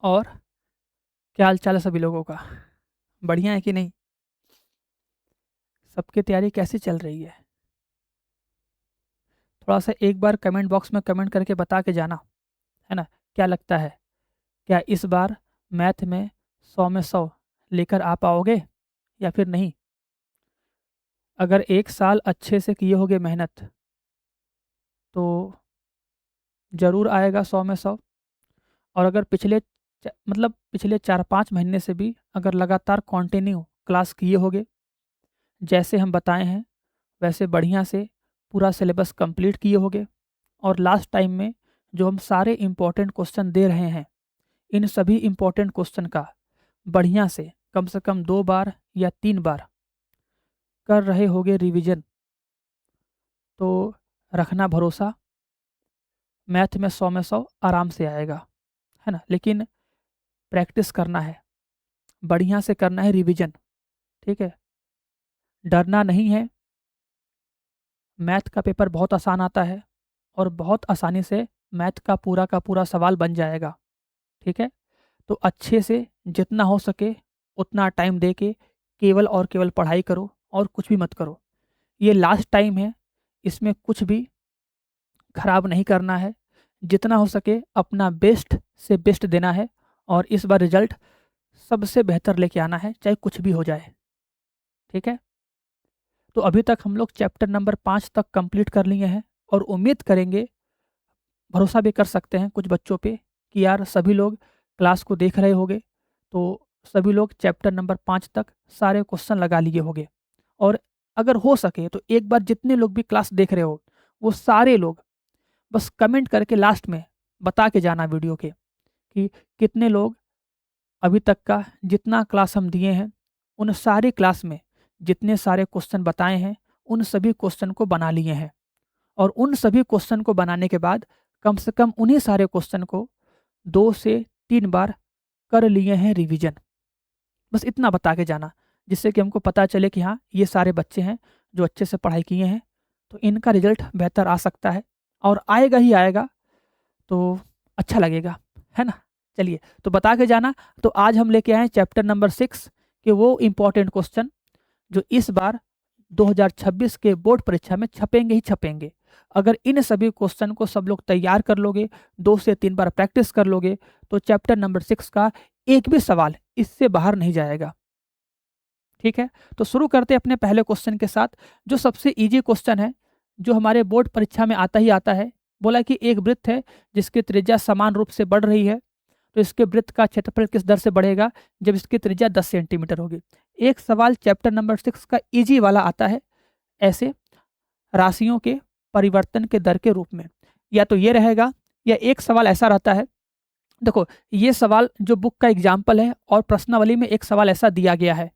और क्या हाल चाल है सभी लोगों का? बढ़िया है कि नहीं? सबकी तैयारी कैसी चल रही है? थोड़ा सा एक बार कमेंट बॉक्स में कमेंट करके बता के जाना, है ना? क्या लगता है, क्या इस बार मैथ में 100 में 100 लेकर आ पाओगे या फिर नहीं? अगर एक साल अच्छे से किए होगे मेहनत तो ज़रूर आएगा 100 में 100। और अगर पिछले 4-5 महीने से भी अगर लगातार कंटिन्यू क्लास किए होगे, जैसे हम बताए हैं वैसे बढ़िया से पूरा सिलेबस कंप्लीट किए होगे, और लास्ट टाइम में जो हम सारे इम्पोर्टेंट क्वेश्चन दे रहे हैं, इन सभी इम्पोर्टेंट क्वेश्चन का बढ़िया से कम 2 बार या 3 बार कर रहे होगे रिवीजन, तो रखना भरोसा, मैथ में 100 में 100 आराम से आएगा, है ना? लेकिन प्रैक्टिस करना है, बढ़िया से करना है रिवीजन, ठीक है? डरना नहीं है। मैथ का पेपर बहुत आसान आता है और बहुत आसानी से मैथ का पूरा सवाल बन जाएगा, ठीक है? तो अच्छे से जितना हो सके उतना टाइम दे के केवल और केवल पढ़ाई करो और कुछ भी मत करो। ये लास्ट टाइम है, इसमें कुछ भी खराब नहीं करना है। जितना हो सके अपना बेस्ट से बेस्ट देना है, और इस बार रिजल्ट सबसे बेहतर लेके आना है, चाहे कुछ भी हो जाए, ठीक है? तो अभी तक हम लोग चैप्टर नंबर 5 तक कंप्लीट कर लिए हैं, और उम्मीद करेंगे, भरोसा भी कर सकते हैं कुछ बच्चों पे कि यार सभी लोग क्लास को देख रहे होंगे, तो सभी लोग चैप्टर नंबर 5 तक सारे क्वेश्चन लगा लिए होंगे। और अगर हो सके तो एक बार जितने लोग भी क्लास देख रहे हो, वो सारे लोग बस कमेंट करके लास्ट में बता के जाना वीडियो के कि कितने लोग अभी तक का जितना क्लास हम दिए हैं, उन सारी क्लास में जितने सारे क्वेश्चन बताए हैं, उन सभी क्वेश्चन को बना लिए हैं। और उन सभी क्वेश्चन को बनाने के बाद कम से कम उन्हीं सारे क्वेश्चन को 2 से 3 बार कर लिए हैं रिवीजन। बस इतना बता के जाना, जिससे कि हमको पता चले कि हाँ, ये सारे बच्चे हैं जो अच्छे से पढ़ाई किए हैं, तो इनका रिजल्ट बेहतर आ सकता है, और आएगा ही आएगा, तो अच्छा लगेगा, है ना? चलिए, तो बता के जाना। तो आज हम लेके आए हैं चैप्टर नंबर 6 के वो इम्पोर्टेंट क्वेश्चन जो इस बार 2026 के बोर्ड परीक्षा में छपेंगे ही छपेंगे। अगर इन सभी क्वेश्चन को सब लोग तैयार कर लोगे, 2 से 3 बार प्रैक्टिस कर लोगे, तो चैप्टर नंबर 6 का एक भी सवाल इससे बाहर नहीं जाएगा, ठीक है? तो शुरू करते हैं अपने पहले क्वेश्चन के साथ, जो सबसे इजी क्वेश्चन है, जो हमारे बोर्ड परीक्षा में आता ही आता है। बोला कि एक वृत्त है जिसकी त्रिज्या समान रूप से बढ़ रही है, तो इसके वृत्त का क्षेत्रफल किस दर से बढ़ेगा जब इसकी त्रिज्या 10 सेंटीमीटर होगी। एक सवाल चैप्टर नंबर 6 का इजी वाला आता है ऐसे, राशियों के परिवर्तन के दर के रूप में। या तो ये रहेगा, या एक सवाल ऐसा रहता है, देखो ये सवाल जो बुक का एग्जाम्पल है, और प्रश्नावली में एक सवाल ऐसा दिया गया है,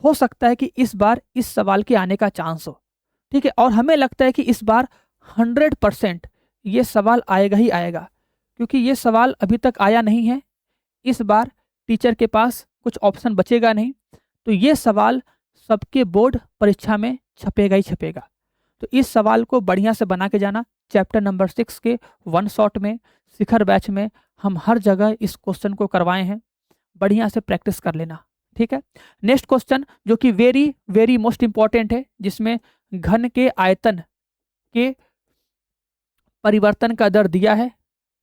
हो सकता है कि इस बार इस सवाल के आने का चांस हो, ठीक है? और हमें लगता है कि इस बार 100% ये सवाल आएगा ही आएगा, क्योंकि ये सवाल अभी तक आया नहीं है। इस बार टीचर के पास कुछ ऑप्शन बचेगा नहीं, तो ये सवाल सबके बोर्ड परीक्षा में छपेगा ही छपेगा। तो इस सवाल को बढ़िया से बना के जाना। चैप्टर नंबर 6 के वन शॉट में, शिखर बैच में हम हर जगह इस क्वेश्चन को करवाए हैं, बढ़िया से प्रैक्टिस कर लेना, ठीक है? नेक्स्ट क्वेश्चन जो कि वेरी वेरी मोस्ट इंपॉर्टेंट है, जिसमें घन के आयतन के परिवर्तन का दर दिया है,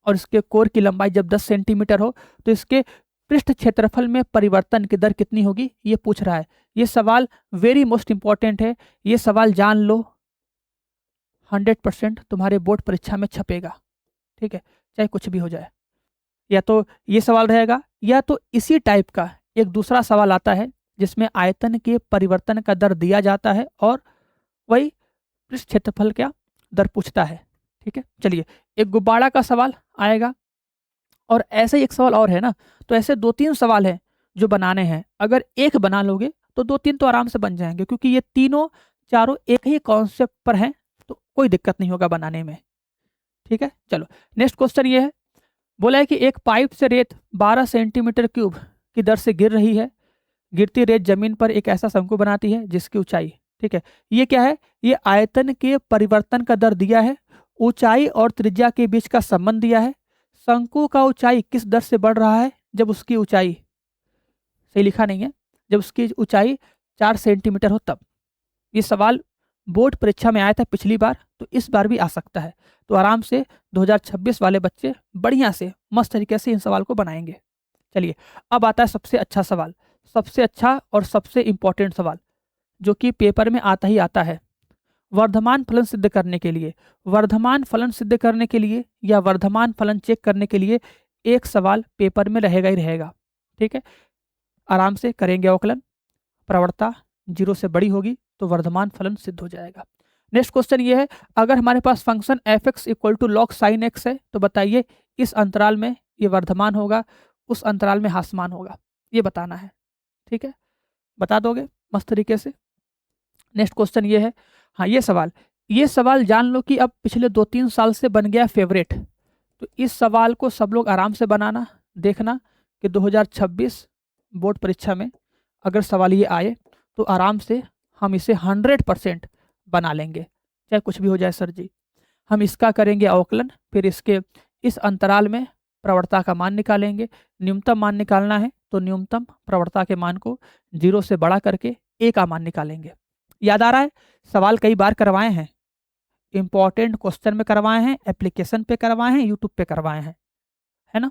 और इसके कोर की लंबाई जब 10 सेंटीमीटर हो तो इसके पृष्ठ क्षेत्रफल में परिवर्तन की दर कितनी होगी, ये पूछ रहा है। ये सवाल वेरी मोस्ट इंपॉर्टेंट है, ये सवाल जान लो, 100% तुम्हारे बोर्ड परीक्षा में छपेगा, ठीक है? चाहे कुछ भी हो जाए। या तो ये सवाल रहेगा, या तो इसी टाइप का एक दूसरा सवाल आता है जिसमें आयतन के परिवर्तन का दर दिया जाता है, और वही पृष्ठ क्षेत्रफल क्या दर पूछता है, ठीक है? चलिए, एक गुब्बारा का सवाल आएगा, और ऐसे ही एक सवाल और है ना। तो ऐसे 2-3 सवाल हैं जो बनाने हैं। अगर एक बना लोगे तो 2-3 तो आराम से बन जाएंगे, क्योंकि ये तीनों चारों एक ही कॉन्सेप्ट पर हैं, तो कोई दिक्कत नहीं होगा बनाने में, ठीक है? चलो, नेक्स्ट क्वेश्चन ये है। बोला है कि एक पाइप से रेत 12 सेंटीमीटर क्यूब की दर से गिर रही है। गिरती रेत जमीन पर एक ऐसा शंकु बनाती है जिसकी ऊंचाई, ठीक है? ये क्या है? ये आयतन के परिवर्तन का दर दिया है, ऊंचाई और त्रिज्या के बीच का संबंध दिया है, शंकु का ऊंचाई किस दर से बढ़ रहा है जब उसकी ऊंचाई, सही लिखा नहीं है, जब उसकी ऊंचाई 4 सेंटीमीटर हो तब। ये सवाल बोर्ड परीक्षा में आया था पिछली बार, तो इस बार भी आ सकता है। तो आराम से 2026 वाले बच्चे बढ़िया से मस्त तरीके से इन सवाल को बनाएंगे। चलिए अब आता है सबसे अच्छा सवाल, सबसे अच्छा और सबसे इंपॉर्टेंट सवाल जो कि पेपर में आता ही आता है। वर्धमान फलन सिद्ध करने के लिए, वर्धमान फलन सिद्ध करने के लिए या वर्धमान फलन चेक करने के लिए एक सवाल पेपर में रहेगा ही रहेगा। ठीक है, आराम से करेंगे अवकलन, प्रवणता 0 से बड़ी होगी तो वर्धमान फलन सिद्ध हो जाएगा। नेक्स्ट क्वेश्चन ये है, अगर हमारे पास function f x equal to log sine x है तो बताइए इस अंतराल में ये वर्धमान होगा, उस अंतराल में ह्रासमान होगा, ये बताना है। ठीक है, बता दोगे मस्त तरीके से। नेक्स्ट क्वेश्चन ये है, हाँ ये सवाल जान लो कि अब पिछले 2-3 साल से बन गया फेवरेट। तो इस सवाल को सब लोग आराम से बनाना, देखना कि 2026 बोर्ड परीक्षा में अगर सवाल ये आए तो आराम से हम इसे 100% बना लेंगे, चाहे कुछ भी हो जाए सर जी। हम इसका करेंगे अवकलन, फिर इसके इस अंतराल में प्रवणता का मान निकालेंगे। न्यूनतम मान निकालना है तो न्यूनतम प्रवणता के मान को 0 से बड़ा करके a का मान निकालेंगे। याद आ रहा है, सवाल कई बार करवाए हैं, इंपॉर्टेंट क्वेश्चन में करवाए हैं, एप्लीकेशन पे करवाए हैं, यूट्यूब पे करवाए हैं, है ना।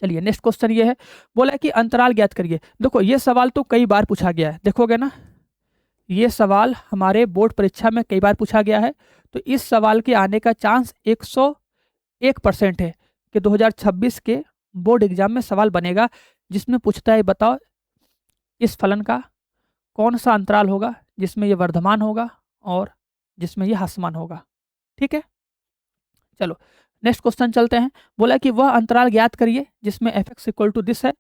चलिए नेक्स्ट क्वेश्चन ये है, बोला है कि अंतराल ज्ञात करिए। देखो ये सवाल तो कई बार पूछा गया है, देखोगे ना, ये सवाल हमारे बोर्ड परीक्षा में कई बार पूछा गया है। तो इस सवाल के आने का चांस 101% है कि 2026 के बोर्ड एग्जाम में सवाल बनेगा जिसमें पूछता है बताओ इस फलन का कौन सा अंतराल होगा जिसमें ये वर्धमान होगा और जिसमें ये ह्रासमान होगा। ठीक है, चलो नेक्स्ट क्वेश्चन चलते हैं। बोला कि वह अंतराल ज्ञात करिए जिसमें F x equal to this है,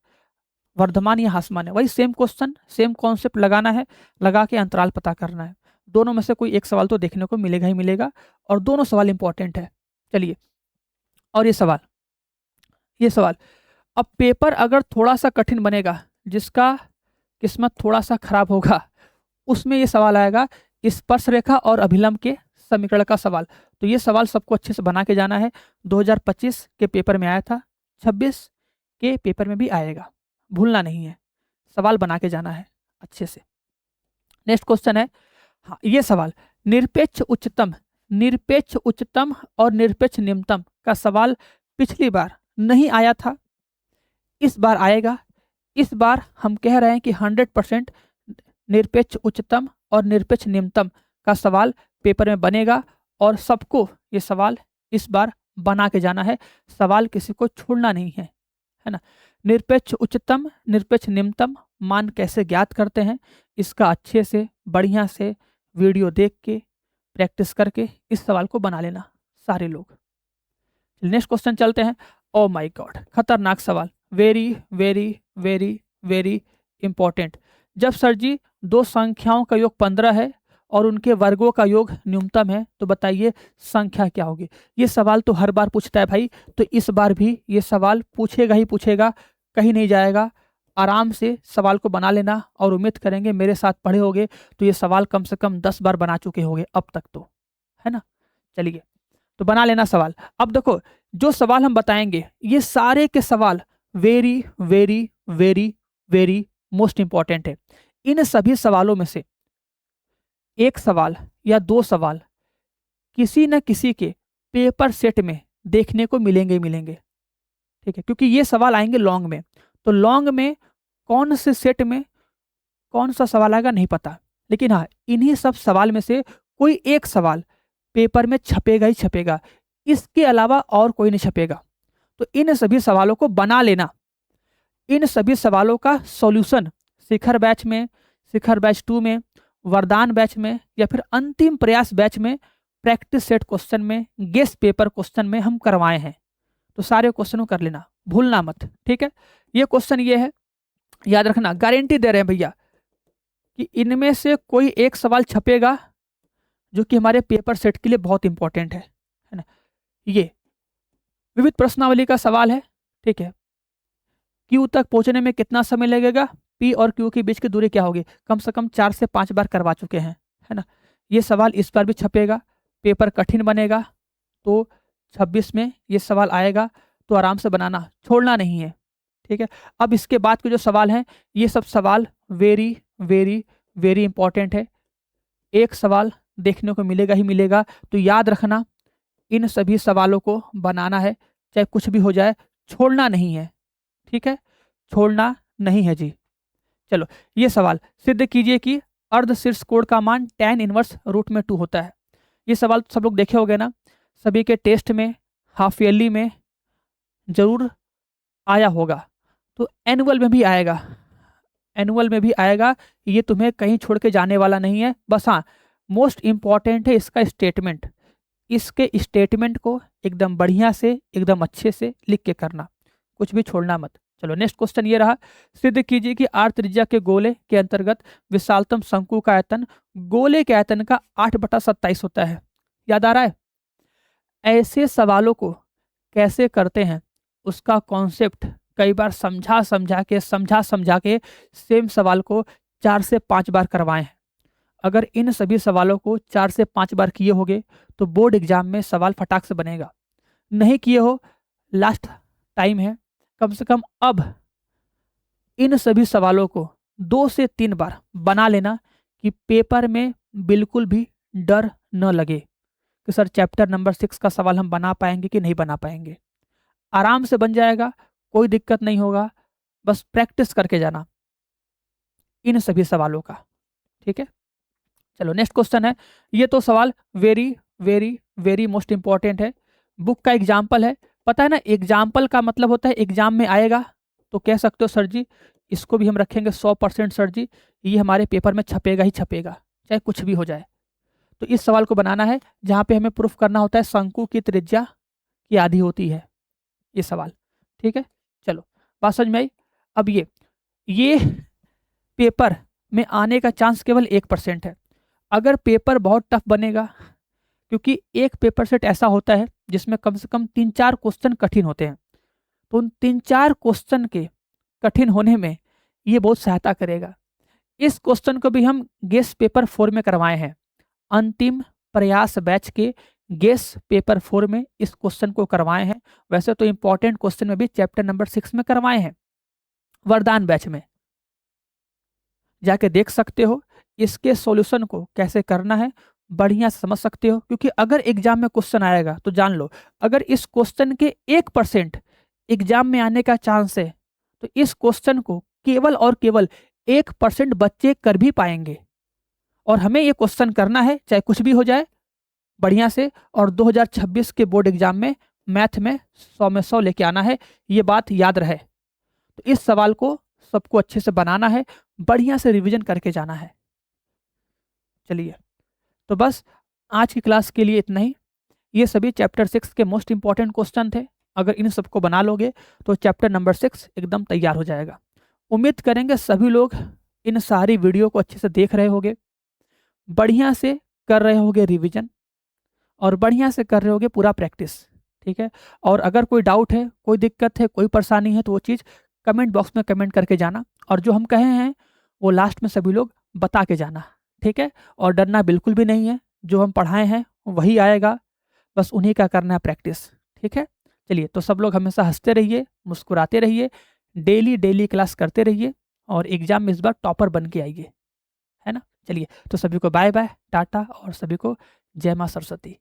वर्धमान या ह्रासमान है। वही सेम क्वेश्चन, सेम कॉन्सेप्ट लगाना है, लगा के अंतराल पता करना है। दोनों में से कोई एक सवाल तो देखने को मिलेगा ही मिलेगा और दोनों सवाल इंपॉर्टेंट है। चलिए, और ये सवाल अब पेपर अगर थोड़ा सा कठिन बनेगा, जिसका किस्मत थोड़ा सा खराब होगा, उसमें ये सवाल आएगा स्पर्श रेखा और अभिलंब के समीकरण का सवाल। तो ये सवाल सबको अच्छे से बना के जाना है। 2025 के पेपर में आया था, 26 के पेपर में भी आएगा, भूलना नहीं है, सवाल बना के जाना है अच्छे से। नेक्स्ट क्वेश्चन है, हाँ ये सवाल निरपेक्ष उच्चतम और निरपेक्ष निम्नतम का सवाल पिछली बार नहीं आया था, इस बार आएगा। इस बार हम कह रहे हैं कि 100% निरपेक्ष उच्चतम और निरपेक्ष निम्नतम का सवाल पेपर में बनेगा और सबको ये सवाल इस बार बना के जाना है, सवाल किसी को छोड़ना नहीं है, है ना। निरपेक्ष उच्चतम निरपेक्ष निम्नतम मान कैसे ज्ञात करते हैं, इसका अच्छे से बढ़िया से वीडियो देख के प्रैक्टिस करके इस सवाल को बना लेना सारे लोग। नेक्स्ट क्वेश्चन चलते हैं। ओ माय गॉड, खतरनाक सवाल, very very very very important. जब सर जी दो संख्याओं का योग 15 है और उनके वर्गों का योग न्यूनतम है तो बताइए संख्या क्या होगी। ये सवाल तो हर बार पूछता है भाई, तो इस बार भी ये सवाल पूछेगा ही पूछेगा, कहीं नहीं जाएगा। आराम से सवाल को बना लेना और उम्मीद करेंगे मेरे साथ पढ़े होगे तो ये सवाल कम से कम 10 बार बना चुके होंगे अब तक, तो है ना। चलिए तो बना लेना सवाल। अब देखो जो सवाल हम बताएंगे ये सारे के सवाल very very very very most important है। इन सभी सवालों में से एक सवाल या दो सवाल किसी न किसी के पेपर सेट में देखने को मिलेंगे। ठीक है, क्योंकि ये सवाल आएंगे लॉन्ग में, तो लॉन्ग में कौन से सेट में कौन सा सवाल आएगा नहीं पता, लेकिन हाँ इन्हीं सब सवाल में से कोई एक सवाल पेपर में छपेगा ही छपेगा, इसके अलावा और कोई नहीं छपेगा। तो इन सभी सवालों को बना लेना। इन सभी सवालों का सॉल्यूशन शिखर बैच में, शिखर बैच 2 में, वरदान बैच में या फिर अंतिम प्रयास बैच में प्रैक्टिस सेट क्वेश्चन में, गेस्ट पेपर क्वेश्चन में हम करवाए हैं। तो सारे क्वेश्चनों कर लेना, भूलना मत। ठीक है, ये क्वेश्चन ये है, याद रखना, गारंटी दे रहे हैं भैया कि इनमें से कोई एक सवाल छपेगा जो कि हमारे पेपर सेट के लिए बहुत इंपॉर्टेंट है ना। ये विविध प्रश्नावली का सवाल है। ठीक है, क्यू तक पहुंचने में कितना समय लगेगा, पी और क्यू के बीच की दूरी क्या होगी, कम से कम 4 से 5 बार करवा चुके हैं, है ना। ये सवाल इस बार भी छपेगा, पेपर कठिन बनेगा तो 26 में ये सवाल आएगा। तो आराम से बनाना, छोड़ना नहीं है। ठीक है, अब इसके बाद के जो सवाल हैं, ये सब सवाल वेरी वेरी वेरी इंपॉर्टेंट है। एक सवाल देखने को मिलेगा ही मिलेगा, तो याद रखना इन सभी सवालों को बनाना है, चाहे कुछ भी हो जाए, छोड़ना नहीं है। ठीक है, छोड़ना नहीं है जी। चलो, ये सवाल सिद्ध कीजिए कि अर्ध शीर्ष कोण का मान tan इनवर्स √2 होता है। ये सवाल सब लोग देखे होंगे ना, सभी के टेस्ट में, हाफ ईयरली में जरूर आया होगा, तो एनुअल में भी आएगा, एनुअल में भी आएगा। ये तुम्हें कहीं छोड़ के जाने वाला नहीं है। बस हाँ, मोस्ट इम्पॉर्टेंट है इसका स्टेटमेंट। इसके स्टेटमेंट को एकदम बढ़िया से, एकदम अच्छे से लिख के करना, कुछ भी छोड़ना मत। चलो, नेक्स्ट क्वेश्चन ये रहा, सिद्ध कीजिए कि आर त्रिज्या के गोले के अंतर्गत विशालतम शंकु का आयतन गोले के आयतन का 8/27 होता है। याद आ रहा है? ऐसे सवालों को कैसे करते हैं उसका कॉन्सेप्ट कई बार समझा के सेम सवाल को 4 से 5 बार करवाए हैं। अगर इन सभी सवालों को 4 से 5 बार किए होगे तो बोर्ड एग्जाम में सवाल फटाक से बनेगा। नहीं किए हो, लास्ट टाइम है, कम से कम अब इन सभी सवालों को 2 से 3 बार बना लेना कि पेपर में बिल्कुल भी डर न लगे कि सर चैप्टर नंबर 6 का सवाल हम बना पाएंगे कि नहीं बना पाएंगे। आराम से बन जाएगा, कोई दिक्कत नहीं होगा, बस प्रैक्टिस करके जाना इन सभी सवालों का। ठीक है, चलो नेक्स्ट क्वेश्चन है। ये तो सवाल very very very most important है, बुक का एग्जाम्पल है। पता है ना, एग्जाम्पल का मतलब होता है एग्जाम में आएगा तो कह सकते हो सर जी इसको भी हम रखेंगे 100% सर जी, ये हमारे पेपर में छपेगा ही छपेगा, चाहे कुछ भी हो जाए। तो इस सवाल को बनाना है जहाँ पे हमें प्रूफ करना होता है शंकु की त्रिज्या की आधी होती है, ये सवाल। ठीक है, चलो बात समझ में आई। अब ये पेपर में आने का चांस केवल 1% है। अगर पेपर बहुत टफ बनेगा, क्योंकि एक पेपर सेट ऐसा होता है जिसमें कम से कम 3-4 क्वेश्चन कठिन होते हैं, तो उन 3-4 क्वेश्चन के कठिन होने में ये बहुत सहायता करेगा। इस क्वेश्चन को भी हम गेस पेपर 4 में करवाए हैं, अंतिम प्रयास बैच के गेस पेपर 4 में इस क्वेश्चन को करवाए हैं। वैसे तो इंपॉर्टेंट क्वेश्चन में भी चैप्टर नंबर 6 में करवाए हैं, वरदान बैच में जाके देख सकते हो। इसके सॉल्यूशन को कैसे करना है बढ़िया से समझ सकते हो, क्योंकि अगर एग्जाम में क्वेश्चन आएगा तो जान लो, अगर इस क्वेश्चन के 1% एग्जाम में आने का चांस है तो इस क्वेश्चन को केवल और केवल 1% बच्चे कर भी पाएंगे। और हमें ये क्वेश्चन करना है चाहे कुछ भी हो जाए बढ़िया से, और 2026 के बोर्ड एग्जाम में मैथ में 100 में 100 लेके आना है, ये बात याद रहे। तो इस सवाल को सबको अच्छे से बनाना है, बढ़िया से रिवीजन करके जाना है। चलिए, तो बस आज की क्लास के लिए इतना ही। ये सभी चैप्टर 6 के मोस्ट इंपॉर्टेंट क्वेश्चन थे। अगर इन सबको बना लोगे तो चैप्टर नंबर 6 एकदम तैयार हो जाएगा। उम्मीद करेंगे सभी लोग इन सारी वीडियो को अच्छे से देख रहे होगे, बढ़िया से कर रहे होगे रिवीजन, और बढ़िया से कर रहे होगे पूरा प्रैक्टिस। ठीक है, और अगर कोई डाउट है, कोई दिक्कत है, कोई परेशानी है तो वो चीज़ कमेंट बॉक्स में कमेंट करके जाना, और जो हम कहे हैं वो लास्ट में सभी लोग बता के जाना। ठीक है, और डरना बिल्कुल भी नहीं है, जो हम पढ़ाए हैं वही आएगा, बस उन्हीं का करना है प्रैक्टिस। ठीक है, चलिए, तो सब लोग हमेशा हंसते रहिए, मुस्कुराते रहिए, डेली डेली क्लास करते रहिए, और एग्जाम में इस बार टॉपर बन के आइए, है ना। चलिए, तो सभी को बाय बाय, टाटा, और सभी को जय माँ सरस्वती।